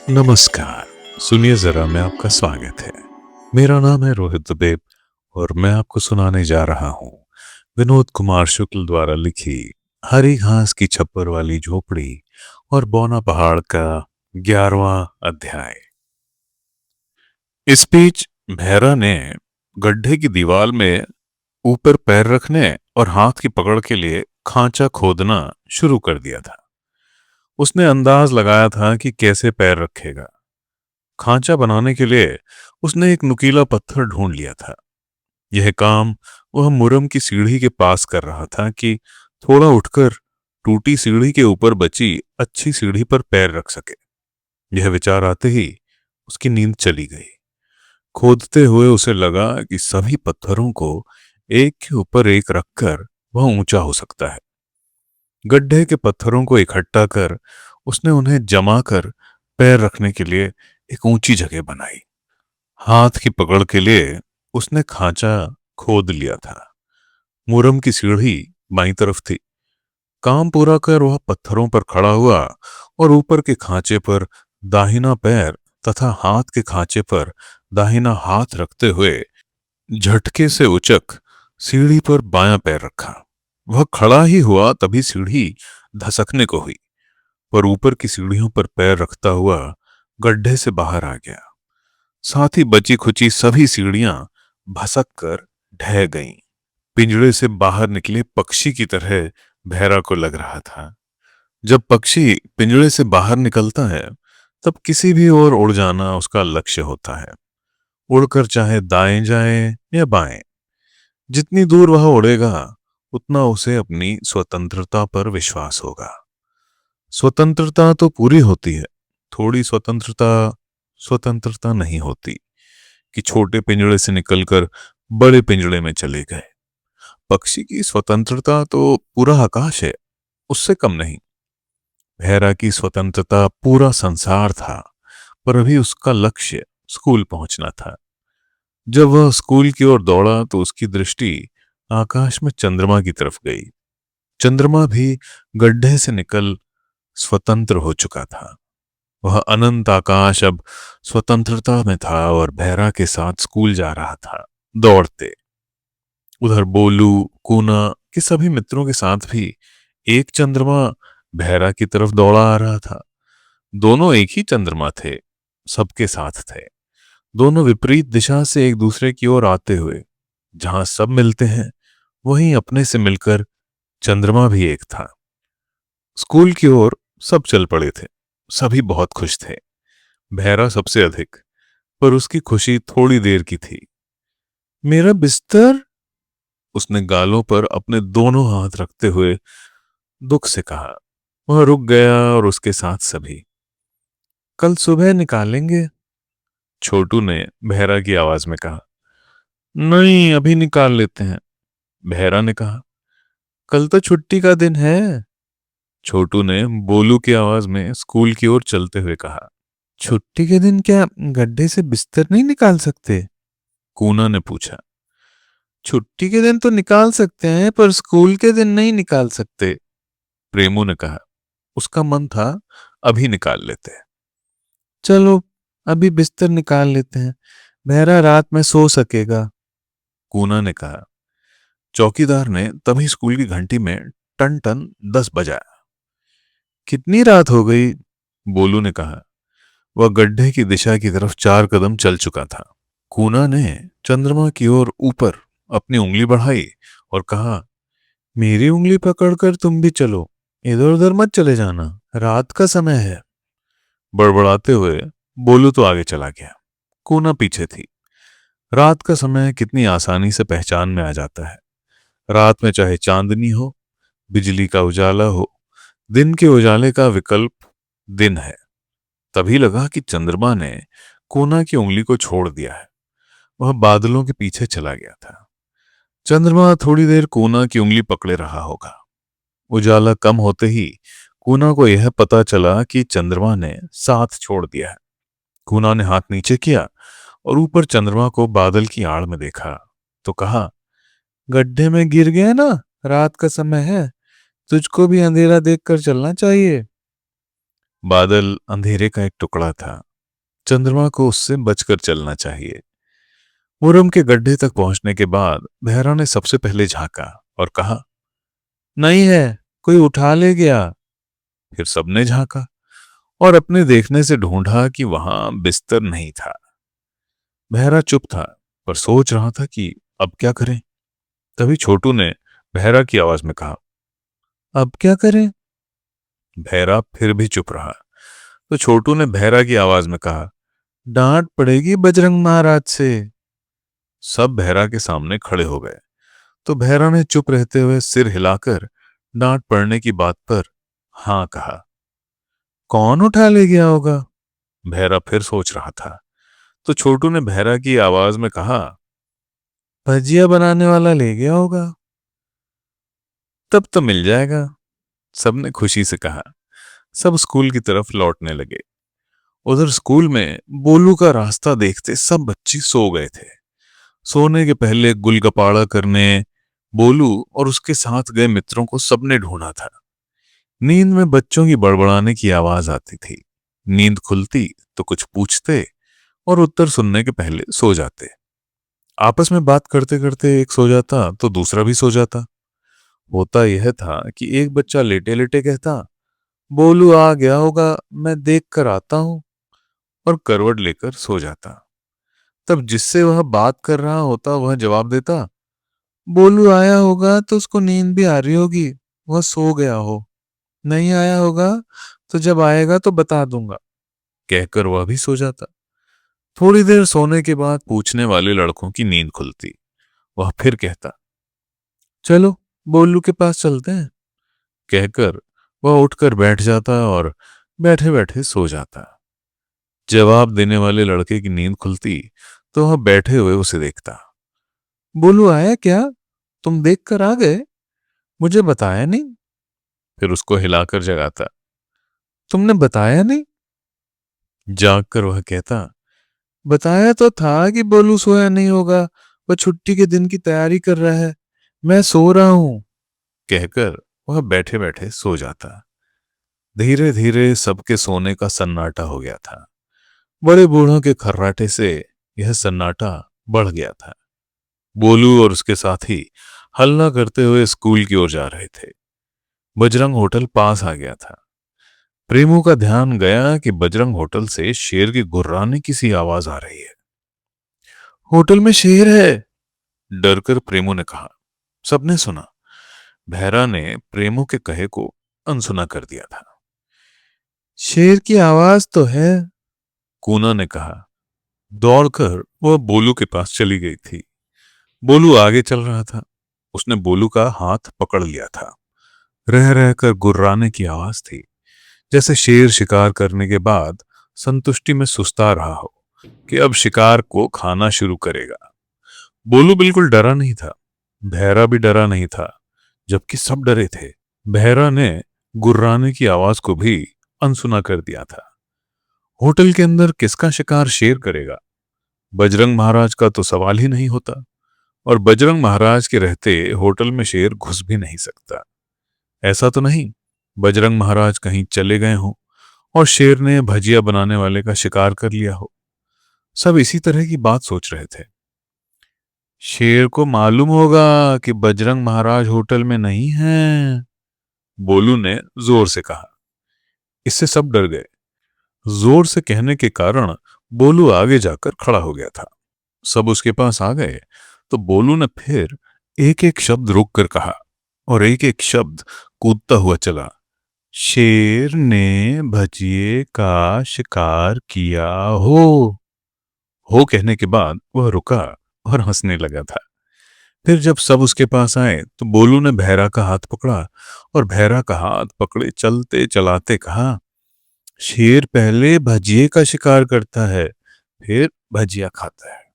नमस्कार। सुनिए जरा, मैं आपका स्वागत है। मेरा नाम है रोहित दुबे और मैं आपको सुनाने जा रहा हूँ विनोद कुमार शुक्ल द्वारा लिखी हरी घास की छप्पर वाली झोपड़ी और बौना पहाड़ का 11वां अध्याय। इस बीच भैरा ने गड्ढे की दीवार में ऊपर पैर रखने और हाथ की पकड़ के लिए खांचा खोदना शुरू कर दिया था। उसने अंदाज लगाया था कि कैसे पैर रखेगा। खांचा बनाने के लिए उसने एक नुकीला पत्थर ढूंढ लिया था। यह काम वह मुरम की सीढ़ी के पास कर रहा था कि थोड़ा उठकर टूटी सीढ़ी के ऊपर बची अच्छी सीढ़ी पर पैर रख सके। यह विचार आते ही उसकी नींद चली गई। खोदते हुए उसे लगा कि सभी पत्थरों को एक के ऊपर एक रखकर वह ऊंचा हो सकता है। गड्ढे के पत्थरों को इकट्ठा कर उसने उन्हें जमा कर पैर रखने के लिए एक ऊंची जगह बनाई। हाथ की पकड़ के लिए उसने खांचा खोद लिया था। मुरम की सीढ़ी बाईं तरफ थी। काम पूरा कर वह पत्थरों पर खड़ा हुआ और ऊपर के खांचे पर दाहिना पैर तथा हाथ के खांचे पर दाहिना हाथ रखते हुए झटके से उचक सीढ़ी पर बायां पैर रखा। वह खड़ा ही हुआ तभी सीढ़ी धसकने को हुई, पर ऊपर की सीढ़ियों पर पैर रखता हुआ गड्ढे से बाहर आ गया। साथ ही बची खुची सभी सीढ़ियां भसक कर ढह गईं। पिंजड़े से बाहर निकले पक्षी की तरह भैरा को लग रहा था। जब पक्षी पिंजड़े से बाहर निकलता है तब किसी भी ओर उड़ जाना उसका लक्ष्य होता है। उड़कर चाहे दाएं जाए या बाएं, जितनी दूर वह उड़ेगा उतना उसे अपनी स्वतंत्रता पर विश्वास होगा। स्वतंत्रता तो पूरी होती है, थोड़ी स्वतंत्रता स्वतंत्रता नहीं होती कि छोटे पिंजड़े से निकलकर बड़े पिंजड़े में चले गए। पक्षी की स्वतंत्रता तो पूरा आकाश है, उससे कम नहीं। भैरा की स्वतंत्रता पूरा संसार था, पर अभी उसका लक्ष्य स्कूल पहुंचना था। जब वह स्कूल की ओर दौड़ा तो उसकी दृष्टि आकाश में चंद्रमा की तरफ गई। चंद्रमा भी गड्ढे से निकल स्वतंत्र हो चुका था। वह अनंत आकाश अब स्वतंत्रता में था और भैरा के साथ स्कूल जा रहा था दौड़ते। उधर बोलू, कूना के सभी मित्रों के साथ भी एक चंद्रमा भैरा की तरफ दौड़ा आ रहा था। दोनों एक ही चंद्रमा थे, सबके साथ थे। दोनों विपरीत दिशा से एक दूसरे की ओर आते हुए। जहां सब मिलते हैं वहीं अपने से मिलकर चंद्रमा भी एक था। स्कूल की ओर सब चल पड़े थे। सभी बहुत खुश थे, भैरा सबसे अधिक, पर उसकी खुशी थोड़ी देर की थी। मेरा बिस्तर, उसने गालों पर अपने दोनों हाथ रखते हुए दुख से कहा। वह रुक गया और उसके साथ सभी। कल सुबह निकालेंगे, छोटू ने भैरा की आवाज में कहा। नहीं, अभी निकाल लेते हैं, भैरा ने कहा। कल तो छुट्टी का दिन है, छोटू ने बोलू की आवाज में स्कूल की ओर चलते हुए कहा। छुट्टी के दिन क्या गड्ढे से बिस्तर नहीं निकाल सकते, कूना ने पूछा। छुट्टी के दिन तो निकाल सकते हैं पर स्कूल के दिन नहीं निकाल सकते, प्रेमू ने कहा। उसका मन था अभी निकाल लेते हैं। चलो अभी बिस्तर निकाल लेते हैं, बहरा रात में सो सकेगा, कूना ने कहा। चौकीदार ने तभी स्कूल की घंटी में टन टन 10 बजाया। कितनी रात हो गई, बोलू ने कहा। वह गड्ढे की दिशा की तरफ 4 कदम चल चुका था। कूना ने चंद्रमा की ओर ऊपर अपनी उंगली बढ़ाई और कहा, मेरी उंगली पकड़कर तुम भी चलो, इधर उधर मत चले जाना, रात का समय है। बड़बड़ाते हुए बोलू तो आगे चला गया, कूना पीछे थी। रात का समय कितनी आसानी से पहचान में आ जाता है। रात में चाहे चांदनी हो, बिजली का उजाला हो, दिन के उजाले का विकल्प दिन है। तभी लगा कि चंद्रमा ने कोना की उंगली को छोड़ दिया है। वह बादलों के पीछे चला गया था। चंद्रमा थोड़ी देर कोना की उंगली पकड़े रहा होगा। उजाला कम होते ही कूना को यह पता चला कि चंद्रमा ने साथ छोड़ दिया है। कूना ने हाथ नीचे किया और ऊपर चंद्रमा को बादल की आड़ में देखा तो कहा, गड्ढे में गिर गया ना, रात का समय है, तुझको भी अंधेरा देखकर चलना चाहिए। बादल अंधेरे का एक टुकड़ा था। चंद्रमा को उससे बचकर चलना चाहिए। मुरम के गड्ढे तक पहुंचने के बाद बहरा ने सबसे पहले झांका और कहा, नहीं है, कोई उठा ले गया। फिर सबने झांका और अपने देखने से ढूंढा कि वहां बिस्तर नहीं था। बहरा चुप था, पर सोच रहा था कि अब क्या करें। तभी छोटू ने बहरा की आवाज में कहा, अब क्या करें। बहरा फिर भी चुप रहा। तो छोटू ने बहरा की आवाज में कहा, डांट पड़ेगी बजरंग महाराज से। सब बहरा के सामने खड़े हो गए। तो बहरा ने चुप रहते हुए सिर हिलाकर डांट पड़ने की बात पर हां कहा। कौन उठा ले गया होगा? बहरा फिर सोच रहा था। तो छोटू ने बहरा की आवाज में कहा, भजिया बनाने वाला ले गया होगा। तब तो मिल जाएगा, सबने खुशी से कहा। सब स्कूल की तरफ लौटने लगे। उधर स्कूल में बोलू का रास्ता देखते सब बच्चे सो गए थे। सोने के पहले गुलगपाड़ा करने बोलू और उसके साथ गए मित्रों को सबने ढूंढा था। नींद में बच्चों की बड़बड़ाने की आवाज आती थी। नींद खुलती तो कुछ पूछते और उत्तर सुनने के पहले सो जाते। आपस में बात करते करते एक सो जाता तो दूसरा भी सो जाता। होता यह था कि एक बच्चा लेटे लेटे कहता, बोलू आ गया होगा, मैं देख कर आता हूं, और करवट लेकर सो जाता। तब जिससे वह बात कर रहा होता वह जवाब देता, बोलू आया होगा तो उसको नींद भी आ रही होगी, वह सो गया हो। नहीं आया होगा तो जब आएगा तो बता दूंगा, कहकर वह भी सो जाता। थोड़ी देर सोने के बाद पूछने वाले लड़कों की नींद खुलती। वह फिर कहता, चलो बोलू के पास चलते हैं, कहकर वह उठकर बैठ जाता और बैठे बैठे सो जाता। जवाब देने वाले लड़के की नींद खुलती तो वह बैठे हुए उसे देखता। बोलू आया क्या? तुम देख कर आ गए, मुझे बताया नहीं। फिर उसको हिलाकर जगाता, तुमने बताया नहीं। जागकर वह कहता, बताया तो था कि बोलू सोया नहीं होगा, वह छुट्टी के दिन की तैयारी कर रहा है, मैं सो रहा हूं, कहकर वह बैठे बैठे सो जाता। धीरे धीरे सबके सोने का सन्नाटा हो गया था। बड़े बूढ़ों के खर्राटे से यह सन्नाटा बढ़ गया था। बोलू और उसके साथी हल्ला करते हुए स्कूल की ओर जा रहे थे। बजरंग होटल पास आ गया था। प्रेमू का ध्यान गया कि बजरंग होटल से शेर की गुर्राने की सी आवाज आ रही है। होटल में शेर है, डरकर प्रेमू ने कहा। सबने सुना। बहरा ने प्रेमू के कहे को अनसुना कर दिया था। शेर की आवाज तो है, कूना ने कहा। दौड़कर वह बोलू के पास चली गई थी। बोलू आगे चल रहा था। उसने बोलू का हाथ पकड़ लिया था। रह रहकर गुर्राने की आवाज थी, जैसे शेर शिकार करने के बाद संतुष्टि में सुस्ता रहा हो कि अब शिकार को खाना शुरू करेगा। बोलू बिल्कुल डरा नहीं था। बहरा भी डरा नहीं था, जबकि सब डरे थे। बहरा ने गुर्राने की आवाज को भी अनसुना कर दिया था। होटल के अंदर किसका शिकार शेर करेगा? बजरंग महाराज का तो सवाल ही नहीं होता, और बजरंग महाराज के रहते होटल में शेर घुस भी नहीं सकता। ऐसा तो नहीं बजरंग महाराज कहीं चले गए हों और शेर ने भजिया बनाने वाले का शिकार कर लिया हो। सब इसी तरह की बात सोच रहे थे। शेर को मालूम होगा कि बजरंग महाराज होटल में नहीं हैं, बोलू ने जोर से कहा। इससे सब डर गए। जोर से कहने के कारण बोलू आगे जाकर खड़ा हो गया था। सब उसके पास आ गए तो बोलू ने फिर एक एक शब्द रोक कर कहा और एक एक शब्द कूदता हुआ चला। शेर ने भजिए का शिकार किया हो कहने के बाद वह रुका और हंसने लगा था। फिर जब सब उसके पास आए तो बोलू ने बहरा का हाथ पकड़ा और बहरा का हाथ पकड़े चलते चलाते कहा, शेर पहले भजिए का शिकार करता है, फिर भजिया खाता है।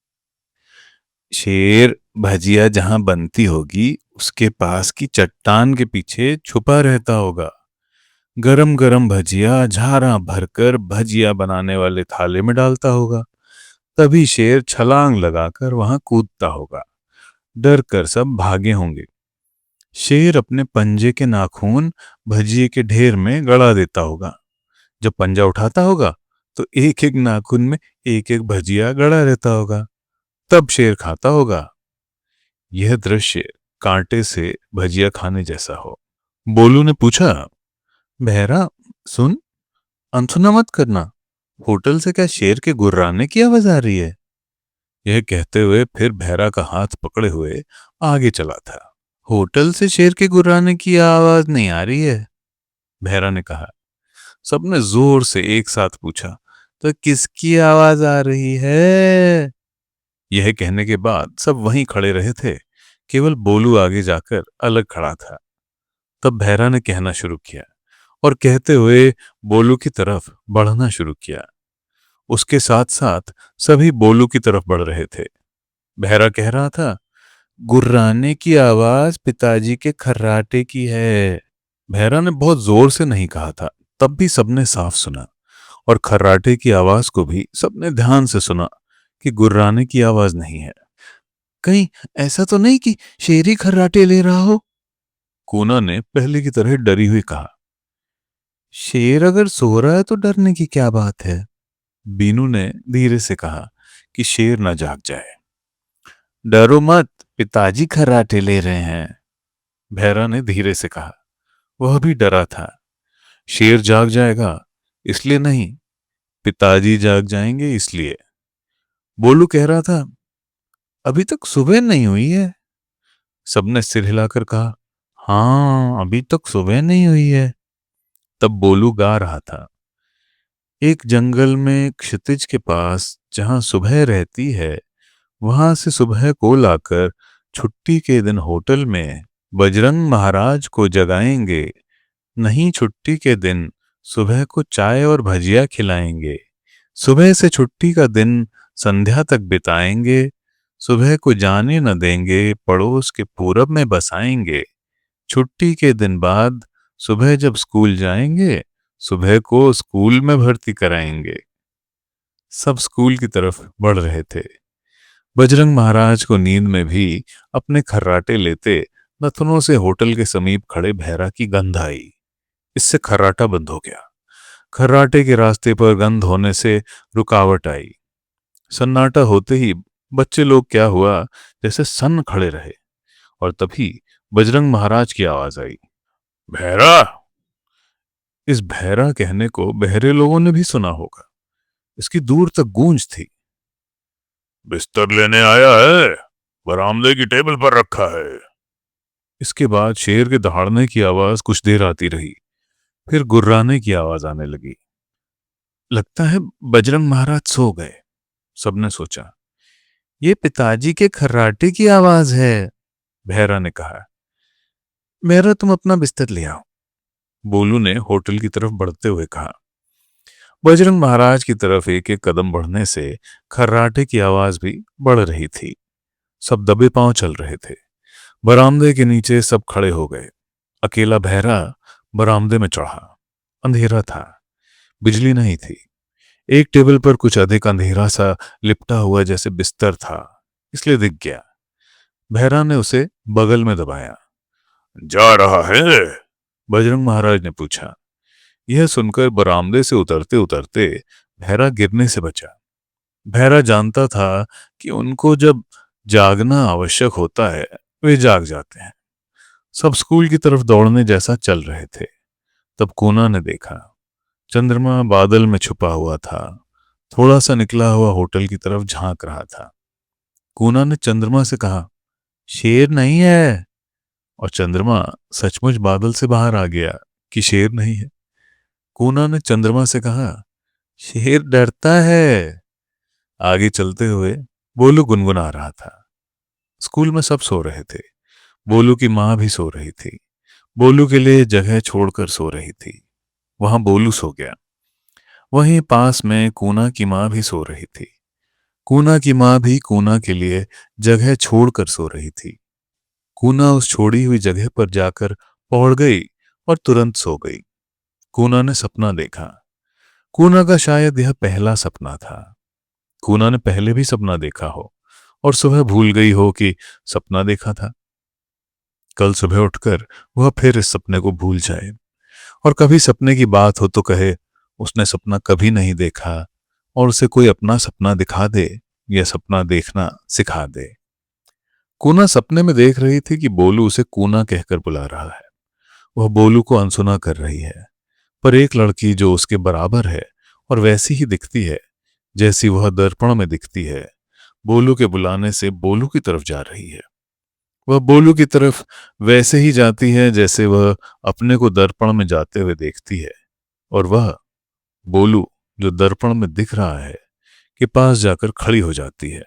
शेर भजिया जहां बनती होगी उसके पास की चट्टान के पीछे छुपा रहता होगा। गरम गरम भजिया झारा भरकर भजिया बनाने वाले थाले में डालता होगा। तभी शेर छलांग लगाकर वहां कूदता होगा। डर कर सब भागे होंगे। शेर अपने पंजे के नाखून भजिए के ढेर में गड़ा देता होगा। जब पंजा उठाता होगा तो एक एक नाखून में एक एक भजिया गड़ा रहता होगा, तब शेर खाता होगा। यह दृश्य कांटे से भजिया खाने जैसा हो। बोलू ने पूछा, बहरा सुन, अनसुना मत करना। होटल से क्या शेर के गुर्राने की आवाज आ रही है? यह कहते हुए फिर बहरा का हाथ पकड़े हुए आगे चला था। होटल से शेर के गुर्राने की आवाज नहीं आ रही है, बहरा ने कहा। सबने जोर से एक साथ पूछा, तो किसकी आवाज आ रही है? यह कहने के बाद सब वहीं खड़े रहे थे, केवल बोलू आगे जाकर अलग खड़ा था। तब बहरा ने कहना शुरू किया और कहते हुए बोलू की तरफ बढ़ना शुरू किया। उसके साथ साथ सभी बोलू की तरफ बढ़ रहे थे। बहरा कह रहा था, गुर्राने की आवाज पिताजी के खर्राटे की है। बहरा ने बहुत जोर से नहीं कहा था, तब भी सबने साफ सुना, और खर्राटे की आवाज को भी सबने ध्यान से सुना कि गुर्राने की आवाज नहीं है। कहीं ऐसा तो नहीं कि शेर ही खर्राटे ले रहा हो? कूना ने पहले की तरह डरी हुई कहा। शेर अगर सो रहा है तो डरने की क्या बात है? बीनू ने धीरे से कहा कि शेर न जाग जाए। डरो मत, पिताजी खर्राटे ले रहे हैं, भैरा ने धीरे से कहा। वह भी डरा था। शेर जाग जाएगा इसलिए नहीं, पिताजी जाग जाएंगे इसलिए। बोलू कह रहा था, अभी तक सुबह नहीं हुई है। सबने सिर हिलाकर कहा, हाँ अभी तक सुबह नहीं हुई है। तब बोलू गा रहा था, एक जंगल में क्षितिज के पास जहां सुबह रहती है, वहां से सुबह को लाकर छुट्टी के दिन होटल में बजरंग महाराज को जगाएंगे। नहीं छुट्टी के दिन सुबह को चाय और भजिया खिलाएंगे। सुबह से छुट्टी का दिन संध्या तक बिताएंगे। सुबह को जाने न देंगे, पड़ोस के पूरब में बसाएंगे। छुट्टी के दिन बाद सुबह जब स्कूल जाएंगे, सुबह को स्कूल में भर्ती कराएंगे। सब स्कूल की तरफ बढ़ रहे थे। बजरंग महाराज को नींद में भी अपने खर्राटे लेते नथुनों से होटल के समीप खड़े भैरा की गंध आई। इससे खर्राटा बंद हो गया। खर्राटे के रास्ते पर गंध होने से रुकावट आई। सन्नाटा होते ही बच्चे लोग क्या हुआ जैसे सन्न खड़े रहे, और तभी बजरंग महाराज की आवाज आई, भैरा। इस भैरा कहने को बहरे लोगों ने भी सुना होगा। इसकी दूर तक गूंज थी। बिस्तर लेने आया है, बरामदे की टेबल पर रखा है। इसके बाद शेर के दहाड़ने की आवाज कुछ देर आती रही, फिर गुर्राने की आवाज आने लगी। लगता है बजरंग महाराज सो गए, सबने सोचा। ये पिताजी के खर्राटे की आवाज है, भैरा ने कहा। मेरा तुम अपना बिस्तर ले आओ, बोलू ने होटल की तरफ बढ़ते हुए कहा। बजरंग महाराज की तरफ एक एक कदम बढ़ने से खर्राटे की आवाज भी बढ़ रही थी। सब दबे पांव चल रहे थे। बरामदे के नीचे सब खड़े हो गए। अकेला भैरा बरामदे में चढ़ा। अंधेरा था, बिजली नहीं थी। एक टेबल पर कुछ अधिक अंधेरा सा लिपटा हुआ जैसे बिस्तर था, इसलिए दिख गया। भैरा ने उसे बगल में दबाया। जा रहा है? बजरंग महाराज ने पूछा। यह सुनकर बरामदे से उतरते उतरते भैरा गिरने से बचा। भैरा जानता था कि उनको जब जागना आवश्यक होता है वे जाग जाते हैं। सब स्कूल की तरफ दौड़ने जैसा चल रहे थे। तब कूना ने देखा, चंद्रमा बादल में छुपा हुआ था, थोड़ा सा निकला हुआ होटल की तरफ झांक रहा था। कूना ने चंद्रमा से कहा, शेर नहीं है। और चंद्रमा सचमुच बादल से बाहर आ गया कि शेर नहीं है। कूना ने चंद्रमा से कहा, शेर डरता है। आगे चलते हुए बोलू गुनगुना रहा था। स्कूल में सब सो रहे थे। बोलू की मां भी सो रही थी। बोलू के लिए जगह छोड़कर सो रही थी। वहां बोलू सो गया। वहीं पास में कूना की मां भी सो रही थी। कूना की मां भी कूना के लिए जगह छोड़कर सो रही थी। कूना उस छोड़ी हुई जगह पर जाकर पहुंच गई और तुरंत सो गई। कूना ने सपना देखा। कूना का शायद यह पहला सपना था। कूना ने पहले भी सपना देखा हो और सुबह भूल गई हो कि सपना देखा था। कल सुबह उठकर वह फिर इस सपने को भूल जाए और कभी सपने की बात हो तो कहे, उसने सपना कभी नहीं देखा और उसे कोई अपना सपना दिखा दे या सपना देखना सिखा दे। कूना सपने में देख रही थी कि बोलू उसे कूना कहकर बुला रहा है। वह बोलू को अनसुना कर रही है, पर एक लड़की जो उसके बराबर है और वैसी ही दिखती है जैसी वह दर्पण में दिखती है, बोलू के बुलाने से बोलू की तरफ जा रही है। वह बोलू की तरफ वैसे ही जाती है जैसे वह अपने को दर्पण में जाते हुए देखती है, और वह बोलू जो दर्पण में दिख रहा है के पास जाकर खड़ी हो जाती है।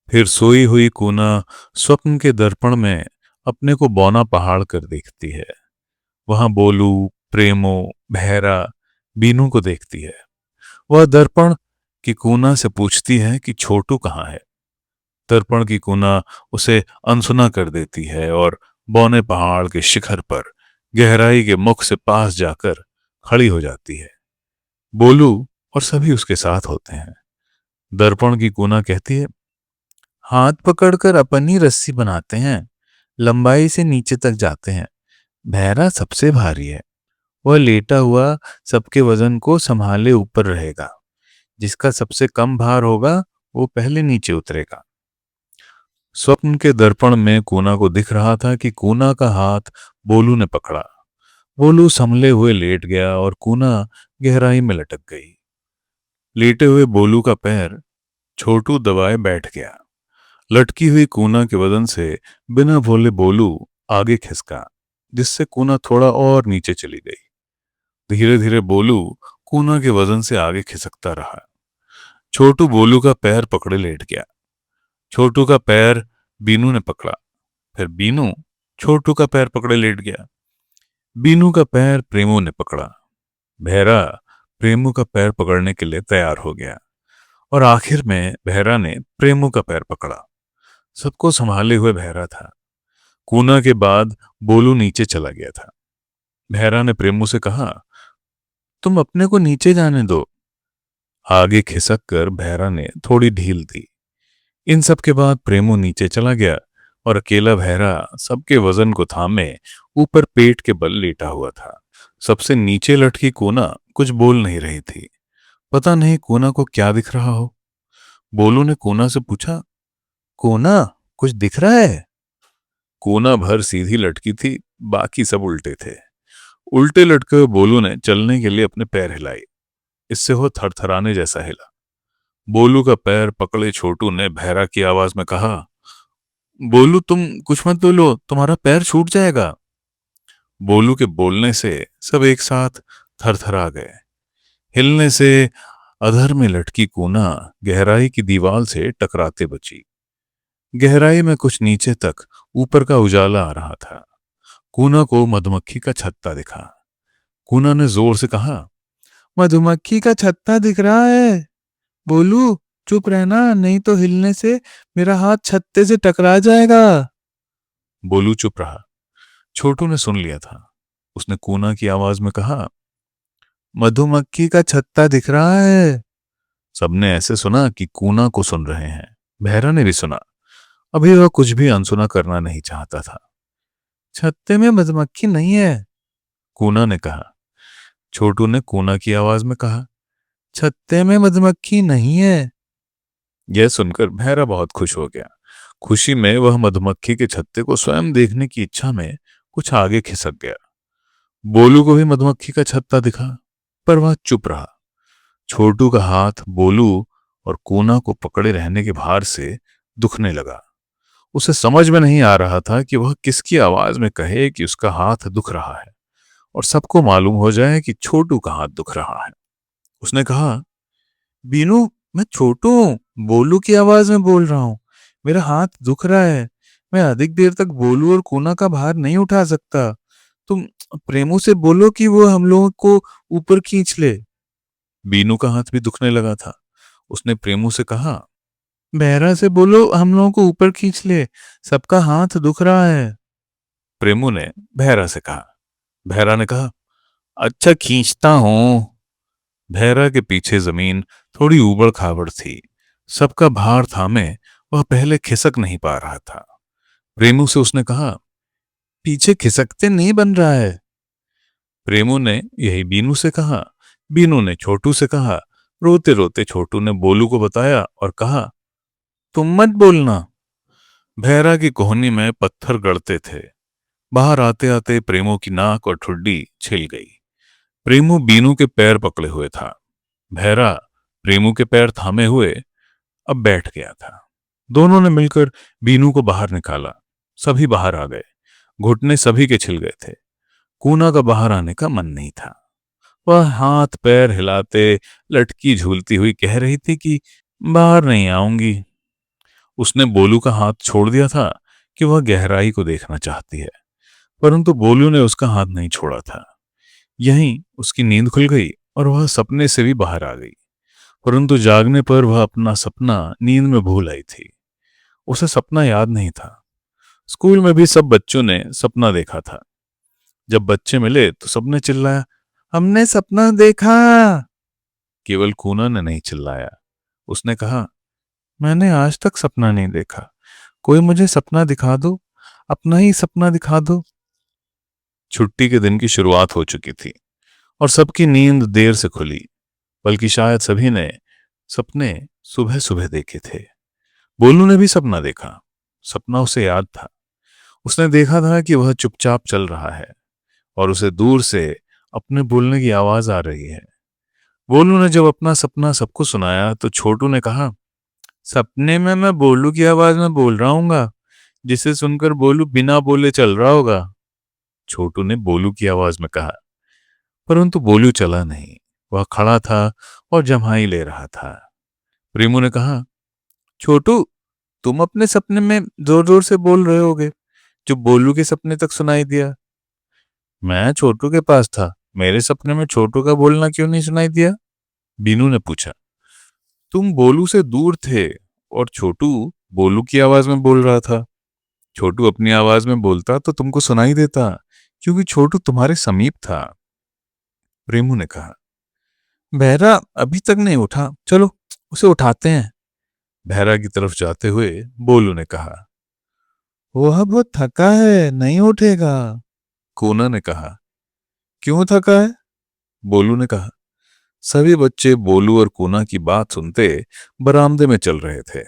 फिर सोई हुई कूना स्वप्न के दर्पण में अपने को बौना पहाड़ कर देखती है। वहां बोलू, प्रेमो, भैरा, बीनू को देखती है। वह दर्पण की कूना से पूछती है कि छोटू कहाँ है। दर्पण की कूना उसे अनसुना कर देती है और बौने पहाड़ के शिखर पर गहराई के मुख से पास जाकर खड़ी हो जाती है। बोलू और सभी उसके साथ होते हैं। दर्पण की कूना कहती है, हाथ पकड़कर अपन ही रस्सी बनाते हैं, लंबाई से नीचे तक जाते हैं। भैरा सबसे भारी है, वह लेटा हुआ सबके वजन को संभाले ऊपर रहेगा। जिसका सबसे कम भार होगा वो पहले नीचे उतरेगा। स्वप्न के दर्पण में कूना को दिख रहा था कि कूना का हाथ बोलू ने पकड़ा। बोलू संभले हुए लेट गया और कूना गहराई में लटक गई। लेटे हुए बोलू का पैर छोटू दबाए बैठ गया। लटकी हुई कूना के बदन से बिना बोले बोलू आगे खिसका, जिससे कूना थोड़ा और नीचे चली गई। धीरे धीरे बोलू कूना के वजन से आगे खिसकता रहा। छोटू बोलू का पैर पकड़े लेट गया। छोटू का पैर बीनू ने पकड़ा। फिर बीनू छोटू का पैर पकड़े लेट गया। बीनू का पैर प्रेमू ने पकड़ा। भैरा प्रेमू का पैर पकड़ने के लिए तैयार हो गया और आखिर में भैरा ने प्रेमू का पैर पकड़ा। सबको संभाले हुए भैरा था। कूना के बाद बोलू नीचे चला गया था। भैरा ने प्रेमू से कहा, तुम अपने को नीचे जाने दो। आगे खिसक कर भैरा ने थोड़ी ढील दी। इन सब के बाद प्रेमू नीचे चला गया और अकेला भैरा सबके वजन को थामे ऊपर पेट के बल लेटा हुआ था। सबसे नीचे लटकी कोना कुछ बोल नहीं रही थी। पता नहीं कोना को क्या दिख रहा हो। बोलू ने कोना से पूछा, कोना कुछ दिख रहा है? कोना भर सीधी लटकी थी, बाकी सब उल्टे थे। उल्टे लटके हुए बोलू ने चलने के लिए अपने पैर हिलाए। इससे वो थरथराने जैसा हिला। बोलू का पैर पकड़े छोटू ने भैरा की आवाज में कहा, बोलू तुम कुछ मत बोलो, तुम्हारा पैर छूट जाएगा। बोलू के बोलने से सब एक साथ थरथरा गए। हिलने से अधर में लटकी कूना गहराई की दीवार से टकराते बची। गहराई में कुछ नीचे तक ऊपर का उजाला आ रहा था। कूना को मधुमक्खी का छत्ता दिखा। कूना ने जोर से कहा, मधुमक्खी का छत्ता दिख रहा है। बोलू चुप रहना, नहीं तो हिलने से मेरा हाथ छत्ते से टकरा जाएगा। बोलू चुप रहा। छोटू ने सुन लिया था। उसने कूना की आवाज में कहा, मधुमक्खी का छत्ता दिख रहा है। सबने ऐसे सुना कि कूना को सुन रहे हैं। भैरा ने भी सुना। अभी वह कुछ भी अनसुना करना नहीं चाहता था। छत्ते में मधुमक्खी नहीं है, कूना ने कहा। छोटू ने कूना की आवाज में कहा, छत्ते में मधुमक्खी नहीं है। यह सुनकर भैरा बहुत खुश हो गया। खुशी में वह मधुमक्खी के छत्ते को स्वयं देखने की इच्छा में कुछ आगे खिसक गया। बोलू को भी मधुमक्खी का छत्ता दिखा, पर वह चुप रहा। छोटू का हाथ बोलू और कूना को पकड़े रहने के भार से दुखने लगा। उसे समझ में नहीं आ रहा था कि वह किसकी आवाज में कहे कि उसका हाथ दुख रहा है और सबको मालूम हो जाए कि छोटू का हाथ दुख रहा है। उसने कहा, बीनू मैं छोटू हूं, बोलू की आवाज में बोल रहा हूं। मेरा हाथ दुख रहा है। मैं अधिक देर तक बोलू और कूना का भार नहीं उठा सकता। तुम प्रेमू से बोलो कि वो हम लोगों को ऊपर खींच ले। बीनू का हाथ भी दुखने लगा था। उसने प्रेमू से कहा, बहरा से बोलो हम लोगों को ऊपर खींच ले, सबका हाथ दुख रहा है। प्रेमू ने बहरा से कहा। बहरा ने कहा, अच्छा खींचता हूं। भैरा के पीछे जमीन थोड़ी ऊबड़ खाबड़ थी। सबका भार थामे वह पहले खिसक नहीं पा रहा था। प्रेमू से उसने कहा, पीछे खिसकते नहीं बन रहा है। प्रेमू ने यही बीनू से कहा बीनू ने छोटू से कहा। रोते रोते छोटू ने बोलू को बताया और कहा, तुम मत बोलना। भैरा की कोहनी में पत्थर गड़ते थे। बाहर आते आते प्रेमू की नाक और ठुड्डी छिल गई। प्रेमू बीनू के पैर पकड़े हुए था। भैरा प्रेमू के पैर थामे हुए अब बैठ गया था। दोनों ने मिलकर बीनू को बाहर निकाला। सभी बाहर आ गए। घुटने सभी के छिल गए थे। कूना का बाहर आने का मन नहीं था। वह हाथ पैर हिलाते लटकी झूलती हुई कह रही थी कि बाहर नहीं आऊंगी। उसने बोलू का हाथ छोड़ दिया था कि वह गहराई को देखना चाहती है, परंतु बोलू ने उसका हाथ नहीं छोड़ा था। यहीं उसकी नींद खुल गई और वह सपने से भी बाहर आ गई, परंतु जागने पर वह अपना सपना नींद में भूल आई थी। उसे सपना याद नहीं था। स्कूल में भी सब बच्चों ने सपना देखा था। जब बच्चे मिले तो सबने चिल्लाया, हमने सपना देखा। केवल कूना ने नहीं चिल्लाया। उसने कहा, मैंने आज तक सपना नहीं देखा। कोई मुझे सपना दिखा दो, अपना ही सपना दिखा दो। छुट्टी के दिन की शुरुआत हो चुकी थी और सबकी नींद देर से खुली, बल्कि शायद सभी ने सपने सुबह सुबह देखे थे। बोलू ने भी सपना देखा। सपना उसे याद था। उसने देखा था कि वह चुपचाप चल रहा है और उसे दूर से अपने बोलने की आवाज आ रही है। बोलू ने जब अपना सपना सबको सुनाया तो छोटू ने कहा, सपने में मैं बोलू की आवाज में बोल रहा हूंगा, जिसे सुनकर बोलू बिना बोले चल रहा होगा। छोटू ने बोलू की आवाज में कहा, परंतु बोलू चला नहीं। वह खड़ा था और जम्हाई ले रहा था। प्रेमू ने कहा, छोटू, तुम अपने सपने में जोर जोर से बोल रहे होगे, जो बोलू के सपने तक सुनाई दिया। मैं छोटू के पास था, मेरे सपने में छोटू का बोलना क्यों नहीं सुनाई दिया? बीनू ने पूछा। तुम बोलू से दूर थे और छोटू बोलू की आवाज में बोल रहा था। छोटू अपनी आवाज में बोलता तो तुमको सुनाई देता, क्योंकि छोटू तुम्हारे समीप था। प्रेमू ने कहा। बहरा अभी तक नहीं उठा, चलो उसे उठाते हैं। बहरा की तरफ जाते हुए बोलू ने कहा। वह बहुत थका है, नहीं उठेगा। कोना ने कहा। क्यों थका है? बोलू ने कहा। सभी बच्चे बोलू और कोना की बात सुनते बरामदे में चल रहे थे।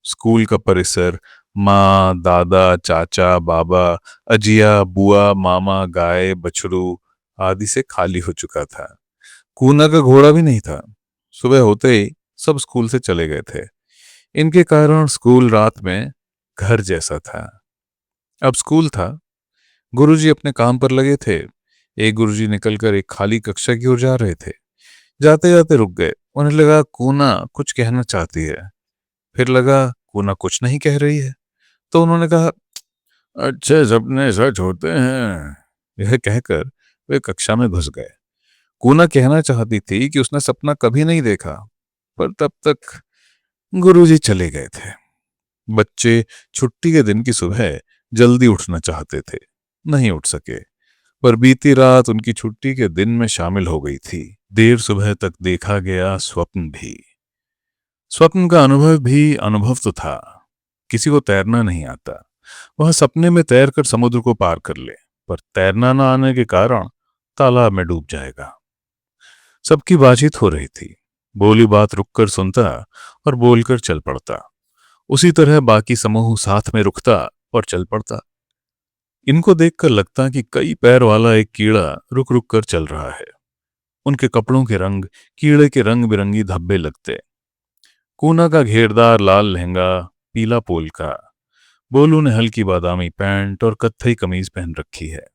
स्कूल का परिसर माँ, दादा, चाचा, बाबा, अजिया, बुआ, मामा, गाय, बछरू आदि से खाली हो चुका था। कूना का घोड़ा भी नहीं था। सुबह होते ही सब स्कूल से चले गए थे। इनके कारण स्कूल रात में घर जैसा था। अब स्कूल था। गुरुजी अपने काम पर लगे थे। एक गुरुजी निकलकर एक खाली कक्षा की ओर जा रहे थे। जाते जाते रुक गए। उन्हें लगा कूना कुछ कहना चाहती है। फिर लगा कूना कुछ नहीं कह रही है, तो उन्होंने कहा, अच्छे सपने सच होते हैं। यह कहकर वे कक्षा में घुस गए। कूना कहना चाहती थी कि उसने सपना कभी नहीं देखा, पर तब तक गुरुजी चले गए थे। बच्चे छुट्टी के दिन की सुबह जल्दी उठना चाहते थे, नहीं उठ सके, पर बीती रात उनकी छुट्टी के दिन में शामिल हो गई थी देर सुबह तक देखा गया स्वप्न भी। स्वप्न का अनुभव भी अनुभव तो था। किसी को तैरना नहीं आता, वह सपने में तैर कर समुद्र को पार कर ले, पर तैरना न आने के कारण तालाब में डूब जाएगा। सबकी बातचीत हो रही थी। बोली बात रुककर सुनता और बोलकर चल पड़ता। उसी तरह बाकी समूह साथ में रुकता और चल पड़ता। इनको देखकर लगता कि कई पैर वाला एक कीड़ा रुक रुक कर चल रहा है। उनके कपड़ों के रंग कीड़े के रंग बिरंगी धब्बे लगते। कूना का घेरदार लाल लहंगा, पीला पोलका। बोलू ने हल्की बादामी पैंट और कत्थई कमीज पहन रखी है।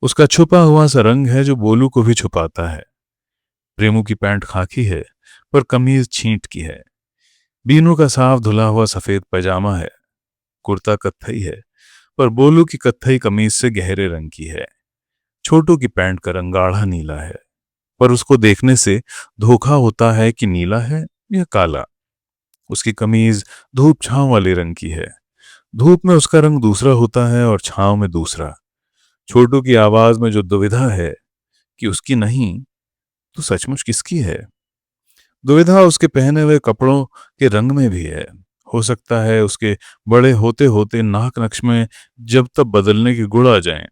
उसका छुपा हुआ सा रंग है जो बोलू को भी छुपाता है। प्रेमू की पैंट खाकी है, पर कमीज छींट की है। बीनू का साफ धुला हुआ सफेद पैजामा है। कुर्ता कत्थई है, पर बोलू की कत्थई कमीज से गहरे रंग की है। छोटू की पैंट का रंग गाढ़ा नीला है, पर उसको देखने से धोखा होता है कि नीला है या काला। उसकी कमीज धूप छांव वाले रंग की है। धूप में उसका रंग दूसरा होता है और छांव में दूसरा। छोटू की आवाज में जो दुविधा है कि उसकी नहीं तो सचमुच किसकी है। दुविधा उसके पहने हुए कपड़ों के रंग में भी है। हो सकता है उसके बड़े होते होते नाक नक्श में जब तब बदलने के गुण आ जाएं।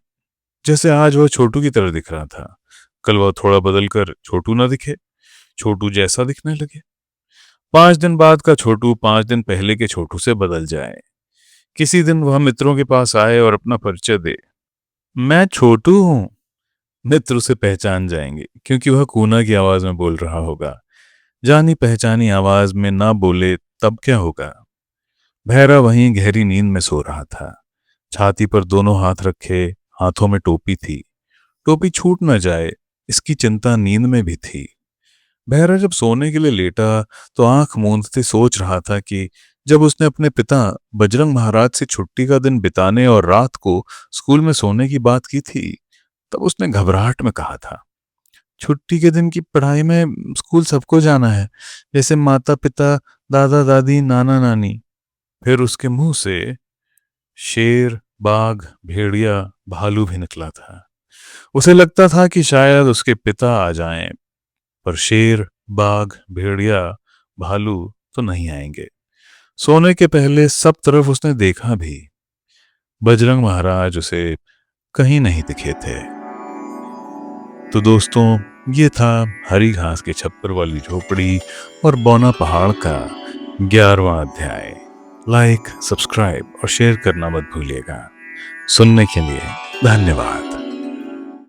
जैसे आज वह छोटू की तरह दिख रहा था, कल वह थोड़ा बदल कर छोटू ना दिखे, छोटू जैसा दिखने लगे। 5 दिन बाद का छोटू 5 दिन पहले के छोटू से बदल जाए। किसी दिन वह मित्रों के पास आए और अपना परिचय दे। मैं छोटू हूं। मित्र उसे पहचान जाएंगे क्योंकि वह कूना की आवाज में बोल रहा होगा। जानी पहचानी आवाज में ना बोले तब क्या होगा। भैरा वहीं गहरी नींद में सो रहा था। छाती पर दोनों हाथ रखे, हाथों में टोपी थी। टोपी छूट न जाए इसकी चिंता नींद में भी थी। भैरा जब सोने के लिए लेटा तो आंख मूंदते सोच रहा था कि जब उसने अपने पिता बजरंग महाराज से छुट्टी का दिन बिताने और रात को स्कूल में सोने की बात की थी, तब उसने घबराहट में कहा था, छुट्टी के दिन की पढ़ाई में स्कूल सबको जाना है, जैसे माता पिता, दादा दादी, नाना नानी। फिर उसके मुंह से शेर, बाघ, भेड़िया, भालू भी निकला था। उसे लगता था कि शायद उसके पिता आ जाएं, पर शेर, बाघ, भेड़िया, भालू तो नहीं आएंगे। सोने के पहले सब तरफ उसने देखा भी, बजरंग महाराज उसे कहीं नहीं दिखे थे। तो दोस्तों, ये था हरी घास के छप्पर वाली झोपड़ी और बौना पहाड़ का 11वां अध्याय। लाइक, सब्सक्राइब और शेयर करना मत भूलिएगा। सुनने के लिए धन्यवाद।